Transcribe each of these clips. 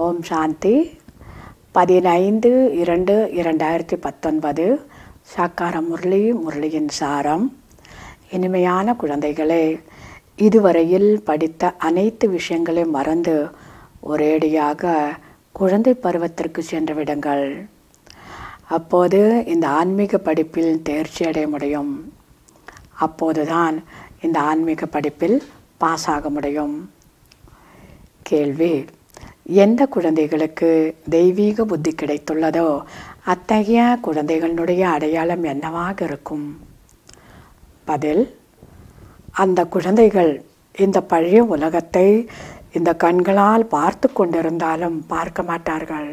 ஓம் சாந்தி 15/2/2019 சாக்கார முரளியின் சாரம். இனிமையான குழந்தைகளே, இதுவரையில் படித்த அனைத்து விஷயங்களையும் மறந்து ஒரேடியாக குழந்தை பருவத்திற்கு சென்று விடுங்கள். அப்போது இந்த ஆன்மீக படிப்பில் தேர்ச்சி அடைய முடியும். அப்போதுதான் இந்த ஆன்மீக படிப்பில் பாஸ் ஆக முடியும். கேள்வி: எந்த குழந்தைகளுக்கு தெய்வீக புத்தி கிடைத்துள்ளதோ அத்தகைய குழந்தைகளுடைய அடையாளம் என்னவாக இருக்கும்? பதில்: அந்த குழந்தைகள் இந்த பழைய உலகத்தை இந்த கண்களால் பார்த்து கொண்டிருந்தாலும் பார்க்க மாட்டார்கள்.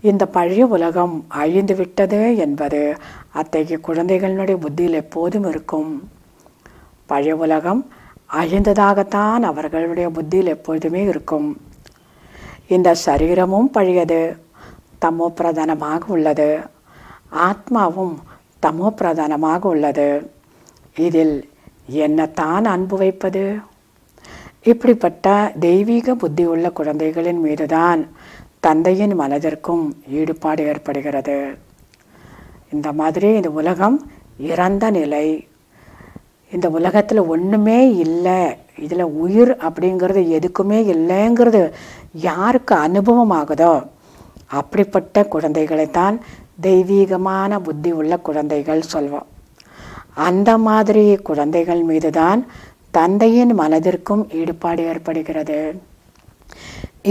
இந்த பழைய உலகம் அழிந்து விட்டது என்பது அத்தகைய குழந்தைகளுடைய புத்தியில் எப்போதும் இருக்கும். பழைய உலகம் அழிந்ததாகத்தான் அவர்களுடைய புத்தியில் எப்பொழுதுமே இருக்கும். இந்த சரீரமும் பழையது, தமோ பிரதானமாக உள்ளது. ஆத்மாவும் தமோ பிரதானமாக உள்ளது. இதில் என்னத்தான் அன்பு வைப்பது? இப்படிப்பட்ட தெய்வீக புத்தி உள்ள குழந்தைகளின் மீதுதான் தந்தையின் மனதிற்கும் ஈடுபாடு ஏற்படுகிறது. இந்த மாதிரி இந்த உலகம் இறந்த நிலை, இந்த உலகத்தில் ஒன்றுமே இல்லை, இதில் உயிர் அப்படிங்கிறது எதுக்குமே இல்லைங்கிறது யாருக்கு அனுபவம் ஆகுதோ அப்படிப்பட்ட குழந்தைகளைத்தான் தெய்வீகமான புத்தி உள்ள குழந்தைகள் சொல்வோம். அந்த மாதிரி குழந்தைகள் மீதுதான் தந்தையின் மனதிற்கும் ஈடுபாடு ஏற்படுகிறது.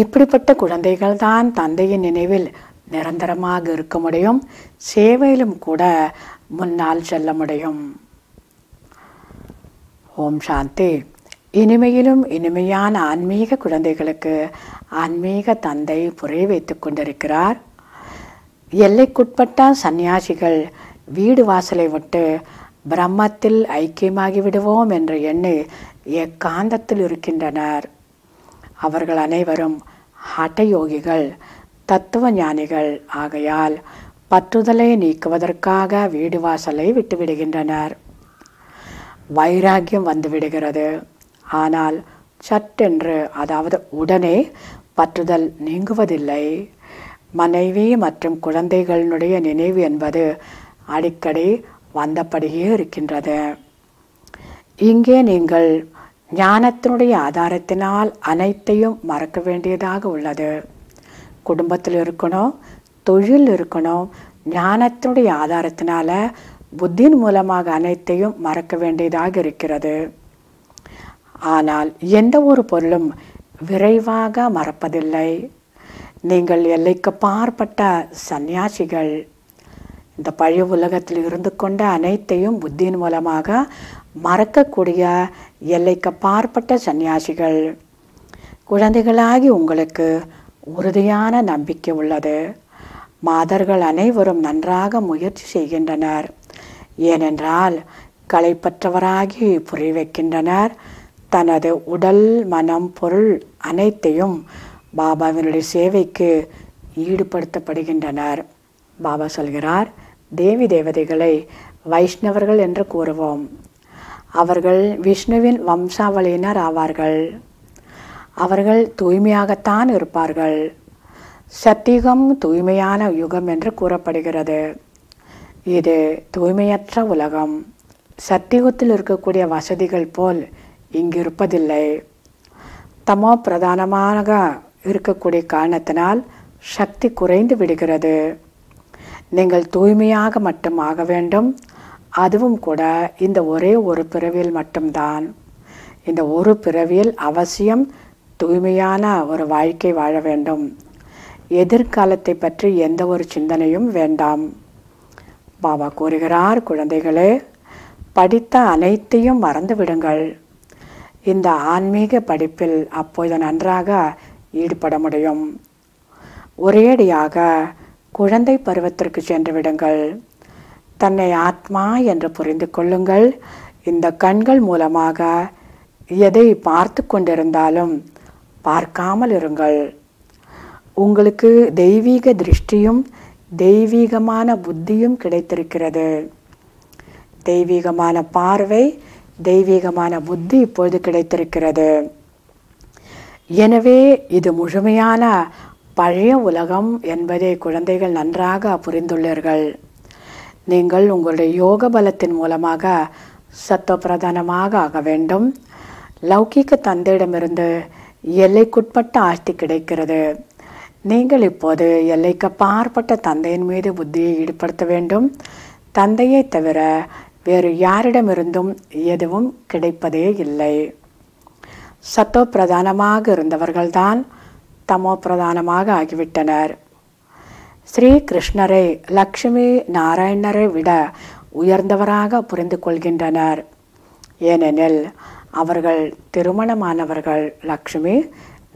இப்படிப்பட்ட குழந்தைகள் தான் தந்தையின் நினைவில் நிரந்தரமாக இருக்க முடியும். சேவையிலும் கூட முன்னால் செல்ல முடியும். ஓம் சாந்தி. இனிமையிலும் இனிமையான ஆன்மீக குழந்தைகளுக்கு ஆன்மீக தந்தை புரிய வைத்து கொண்டிருக்கிறார். எல்லைக்குட்பட்ட சந்நியாசிகள் வீடு வாசலை விட்டு பிரம்மத்தில் ஐக்கியமாகி விடுவோம் என்ற எண்ணி ஏகாந்தத்தில் இருக்கின்றனர். அவர்கள் அனைவரும் ஹட்டயோகிகள், தத்துவ ஞானிகள் ஆகையால் பற்றுதலை நீக்குவதற்காக வீடு வாசலை விட்டுவிடுகின்றனர். வைராகியம் வந்துவிடுகிறது. ஆனால் சட்டென்று, அதாவது உடனே பற்றுதல் நீங்குவதில்லை. மனைவி மற்றும் குழந்தைகளுடைய நினைவு என்பது அடிக்கடி வந்தபடியே இருக்கின்றது. இங்கே நீங்கள் ஞானத்தினுடைய ஆதாரத்தினால் அனைத்தையும் மறக்க வேண்டியதாக உள்ளது. குடும்பத்தில் இருக்கணும், தொழில் இருக்கணும். ஞானத்தினுடைய ஆதாரத்தினால புத்தியின் மூலமாக அனைத்தையும் மறக்க வேண்டியதாக இருக்கிறது. ஆனால் எந்த ஒரு பொருளும் விரைவாக மறப்பதில்லை. நீங்கள் எல்லைக்கு பாற்பட்ட சந்நியாசிகள். இந்த பழைய உலகத்தில் இருந்து கொண்ட அனைத்தையும் புத்தியின் மூலமாக மறக்கக்கூடிய எல்லைக்கு பாற்பட்ட சந்நியாசிகள். குழந்தைகளாகி உங்களுக்கு உறுதியான நம்பிக்கை உள்ளது. மாதர்கள் அனைவரும் நன்றாக முயற்சி செய்கின்றனர். ஏனென்றால் களைப்பற்றவராகி புரிய வைக்கின்றனர். தனது உடல், மனம், பொருள் அனைத்தையும் பாபாவினுடைய சேவைக்கு ஈடுபடுத்தப்படுகின்றனர். பாபா சொல்கிறார், தேவி தேவதைகளை வைஷ்ணவர்கள் என்று கூறுவோம். அவர்கள் விஷ்ணுவின் வம்சாவளியினர் ஆவார்கள். அவர்கள் தூய்மையாகத்தான் இருப்பார்கள். சத்தியுகம் தூய்மையான யுகம் என்று கூறப்படுகிறது. இது தூய்மையற்ற உலகம். சத்தியுகத்தில் இருக்கக்கூடிய வசதிகள் போல் இங்கு இருப்பதில்லை. தமோ பிரதானமாக இருக்கக்கூடிய காரணத்தினால் சக்தி குறைந்து விடுகிறது. நீங்கள் தூய்மையாக மட்டும் ஆக வேண்டும். அதுவும் கூட இந்த ஒரே ஒரு பிறவியில் மட்டும்தான். இந்த ஒரு பிறவியில் அவசியம் தூய்மையான ஒரு வாழ்க்கை வாழ வேண்டும். எதிர்காலத்தை பற்றி எந்த ஒரு சிந்தனையும் வேண்டாம். பாபா கூறுகிறார், குழந்தைகளே, படித்த அனைத்தையும் மறந்து விடுங்கள். இந்த ஆன்மீக படிப்பில் அப்போது நன்றாக ஈடுபட முடியும். ஒரேடியாக குழந்தை பருவத்திற்கு சென்று விடுங்கள். தன்னை ஆத்மா என்று புரிந்து கொள்ளுங்கள். இந்த கண்கள் மூலமாக எதை பார்த்து கொண்டிருந்தாலும் பார்க்காமல் இருங்கள். உங்களுக்கு தெய்வீக திருஷ்டியும் தெய்வீகமான புத்தியும் கிடைத்திருக்கிறது. தெய்வீகமான பார்வை, தெய்வீகமான புத்தி இப்பொழுது கிடைத்திருக்கிறது. எனவே இது முழுமையான பழைய உலகம் என்பதை குழந்தைகள் நன்றாக புரிந்துள்ளீர்கள். நீங்கள் உங்களுடைய யோக பலத்தின் மூலமாக சத்துவ பிரதானமாக ஆக வேண்டும். லௌகிக தந்தையிடமிருந்து எல்லைக்குட்பட்ட ஆஸ்தி கிடைக்கிறது. நீங்கள் இப்போது எல்லைக்கு அப்பாற்பட்ட தந்தையின் மீது புத்தியை ஈடுபடுத்த வேண்டும். தந்தையை தவிர வேறு யாரிடமிருந்தும் எதுவும் கிடைப்பதே இல்லை. சத்துவ பிரதானமாக இருந்தவர்கள்தான் தமோ பிரதானமாக ஆகிவிட்டனர். ஸ்ரீ கிருஷ்ணரை லக்ஷ்மி நாராயணரை விட உயர்ந்தவராக புரிந்து கொள்கின்றனர். ஏனெனில் அவர்கள் திருமணமானவர்கள். லக்ஷ்மி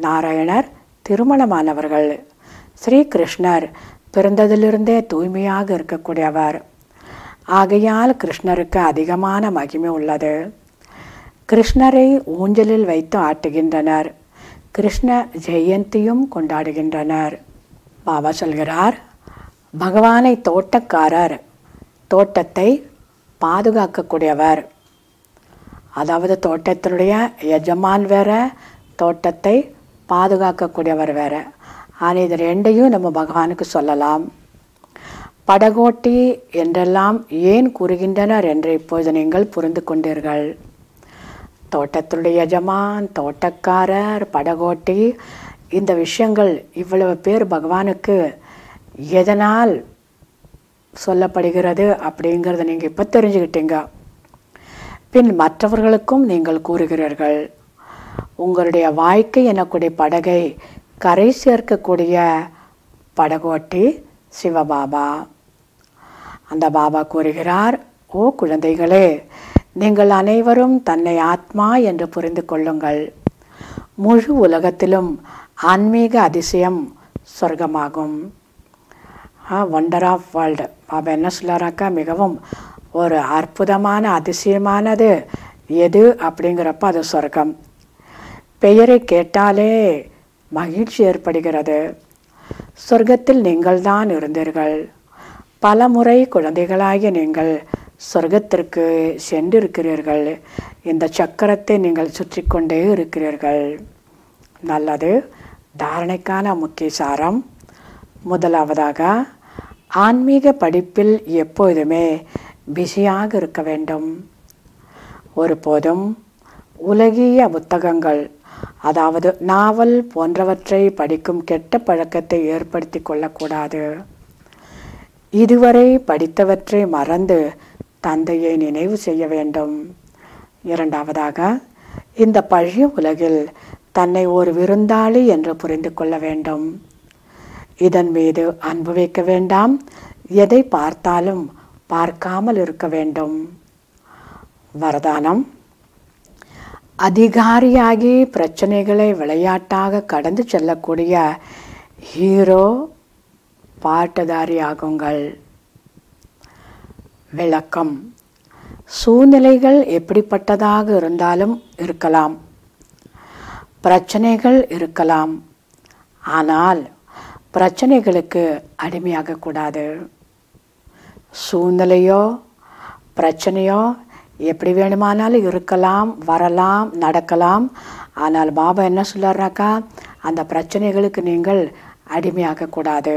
நாராயணர் திருமணமானவர்கள். ஸ்ரீ கிருஷ்ணர் பிறந்ததிலிருந்தே தூய்மையாக இருக்கக்கூடியவர். ஆகையால் கிருஷ்ணருக்கு அதிகமான மகிமை உள்ளது. கிருஷ்ணரை ஊஞ்சலில் வைத்து ஆட்டுகின்றனர். கிருஷ்ண ஜெயந்தியும் கொண்டாடுகின்றனர். பாபா சொல்கிறார், பகவானை தோட்டக்காரர், தோட்டத்தை பாதுகாக்கக்கூடியவர். அதாவது தோட்டத்தினுடைய எஜமான் வேற, தோட்டத்தை பாதுகாக்கக்கூடியவர் வேற. ஆனால் இது ரெண்டையும் நம்ம பகவானுக்கு சொல்லலாம். படகோட்டி என்றெல்லாம் ஏன் கூறுகின்றனர் என்று இப்போது நீங்கள் புரிந்து கொண்டீர்கள். தோட்டத்தினுடைய எஜமான், தோட்டக்காரர், படகோட்டி, இந்த விஷயங்கள் இவ்வளவு பேர் பகவானுக்கு எதனால் சொல்லப்படுகிறது அப்படிங்கிறத நீங்கள் இப்போ தெரிஞ்சுக்கிட்டீங்க. பின் மற்றவர்களுக்கும் நீங்கள் கூறுகிறீர்கள். உங்களுடைய வாழ்க்கை எனக்கூடிய படகை கரை சேர்க்கக்கூடிய படகோட்டி சிவபாபா. அந்த பாபா கூறுகிறார், ஓ குழந்தைகளே, நீங்கள் அனைவரும் தன்னை ஆத்மா என்று புரிந்து கொள்ளுங்கள். முழு உலகத்திலும் ஆன்மீக அதிசயம் சொர்க்கமாகும். Wonder of world. பாபா என்ன சொல்கிறாக்கா, மிகவும் ஒரு அற்புதமான அதிசயமானது எது அப்படிங்கிறப்ப அது சொர்க்கம். பெயரை கேட்டாலே மகிழ்ச்சி ஏற்படுகிறது. சொர்க்கத்தில் நீங்கள் தான் இருந்தீர்கள். பல முறை குழந்தைகளாகிய நீங்கள் சொர்க்கத்திற்கு சென்றிருக்கிறீர்கள். இந்த சக்கரத்தை நீங்கள் சுற்றி கொண்டே இருக்கிறீர்கள். நல்லது. தாரணைக்கான முக்கிய சாரம். முதலாவதாக, ஆன்மீக படிப்பில் எப்போதுமே பிஸியாக இருக்க வேண்டும். ஒருபோதும் உலகிய புத்தகங்கள், அதாவது நாவல் போன்றவற்றை படிக்கும் கெட்ட பழக்கத்தை ஏற்படுத்தி கொள்ளக்கூடாது. இதுவரை படித்தவற்றை மறந்து தந்தையை நினைவு செய்ய வேண்டும். இரண்டாவதாக, இந்த பழைய உலகில் தன்னை ஒரு விருந்தாளி என்று புரிந்து கொள்ள வேண்டும். இதன் மீது அன்பு வைக்க வேண்டாம். எதை பார்த்தாலும் பார்க்காமல் இருக்க வேண்டும். வரதானம். அதிகாரியாகி பிரச்சனைகளை விளையாட்டாக கடந்து செல்லக்கூடிய ஹீரோ பாட்டுதாரி ஆகுங்கள். விளக்கம். சூழ்நிலைகள் எப்படிப்பட்டதாக இருந்தாலும் இருக்கலாம், பிரச்சனைகள் இருக்கலாம். ஆனால் பிரச்சனைகளுக்கு அடிமையாகக்கூடாது. சூழ்நிலையோ பிரச்சனையோ எப்படி வேணுமானாலும் இருக்கலாம், வரலாம், நடக்கலாம். ஆனால் பாபா என்ன சொல்கிறாக்கா, அந்த பிரச்சனைகளுக்கு நீங்கள் அடிமையாகக்கூடாது.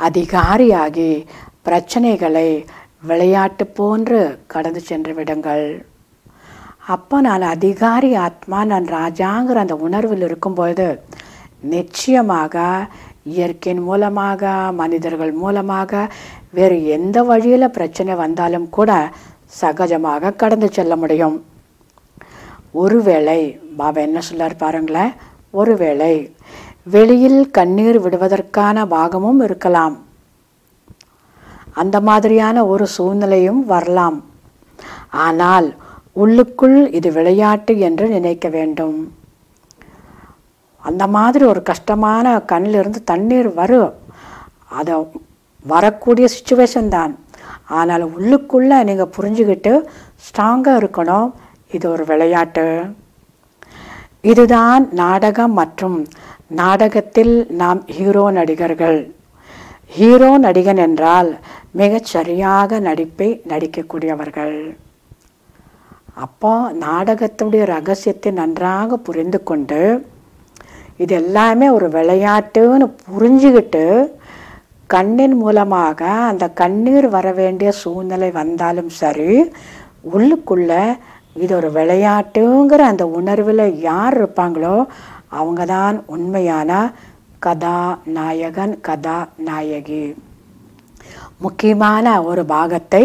அதிகாரியாகி பிரச்சனைகளை விளையாட்டு போன்று கடந்து சென்று விடுங்கள். அப்போ நான் அதிகாரி ஆத்மா, நான் ராஜாங்கிற அந்த உணர்வில் இருக்கும்போது நிச்சயமாக இயற்கையின் மூலமாக, மனிதர்கள் மூலமாக, வேறு எந்த வழியில் பிரச்சனை வந்தாலும் கூட சகஜமாக கடந்து செல்ல முடியும். ஒருவேளை பாபா என்ன சொல்லார் பாருங்களேன், ஒருவேளை வெளியில் கண்ணீர் விடுவதற்கான பாகமும் இருக்கலாம். அந்த மாதிரியான ஒரு சூழ்நிலையும் வரலாம். ஆனால் உள்ளுக்குள் இது விளையாட்டு என்று நினைக்க வேண்டும். அந்த மாதிரி ஒரு கஷ்டமான கண்ணிலிருந்து தண்ணீர் வரும், அதை வரக்கூடிய சிச்சுவேஷன் தான். ஆனால் உள்ளுக்குள்ளே நீங்கள் புரிஞ்சுக்கிட்டு ஸ்ட்ராங்காக இருக்கணும். இது ஒரு விளையாட்டு. இதுதான் நாடகம். மற்றும் நாடகத்தில் நாம் ஹீரோ நடிகர்கள். ஹீரோ நடிகன் என்றால் மிகச் சரியாக நடிப்பை நடிக்கக்கூடியவர்கள். அப்போ நாடகத்துடைய ரகசியத்தை நன்றாக புரிந்து கொண்டு இது எல்லாமே ஒரு விளையாட்டுன்னு புரிஞ்சுக்கிட்டு கண்ணின் மூலமாக அந்த கண்ணீர் வர வேண்டிய சூழ்நிலை வந்தாலும் சரி, உள்ளுக்குள்ள இது ஒரு விளையாட்டுங்கிற அந்த உணர்வில் யார் இருப்பாங்களோ அவங்க தான் உண்மையான கதாநாயகன், கதாநாயகி. முக்கியமான ஒரு பாகத்தை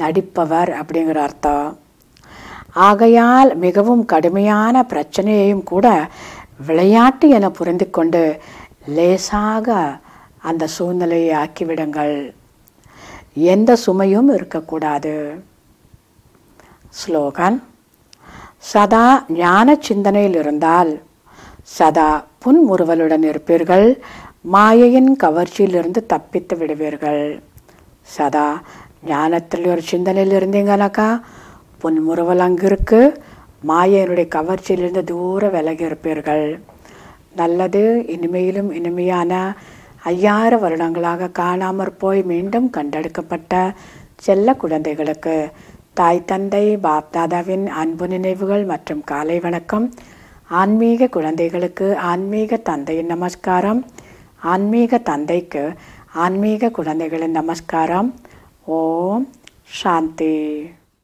நடிப்பவர் அப்படிங்கிற அர்த்தம். ஆகையால் மிகவும் கடுமையான பிரச்சனையையும் கூட விளையாட்டு என புரிந்து கொண்டு லேசாக அந்த சூழ்நிலையை ஆக்கிவிடுங்கள். எந்த சுமையும் இருக்கக்கூடாது. ஸ்லோகன்: சதா ஞான சிந்தனையில் இருந்தால் சதா புன்முறுவலுடன் இருப்பீர்கள். மாயையின் கவர்ச்சியிலிருந்து தப்பித்து விடுவீர்கள். சதா ஞானத்தில் ஒரு சிந்தனையில் இருந்தீங்கன்னாக்கா புன்முறுவல் அங்கு இருக்கு. மாயையினுடைய கவர்ச்சியிலிருந்து தூர விலகி இருப்பீர்கள். நல்லது. இனிமையிலும் இனிமையான 5000 வருடங்களாக காணாமற் போய் மீண்டும் கண்டெடுக்கப்பட்ட செல்ல குழந்தைகளுக்கு தாய் தந்தை பாப்தாதாவின் அன்பு நினைவுகள் மற்றும் காலை வணக்கம். ஆன்மீக குழந்தைகளுக்கு ஆன்மீக தந்தையின் நமஸ்காரம். ஆன்மீக தந்தைக்கு ஆன்மீக குழந்தைகளின் நமஸ்காரம். ஓம் சாந்தி.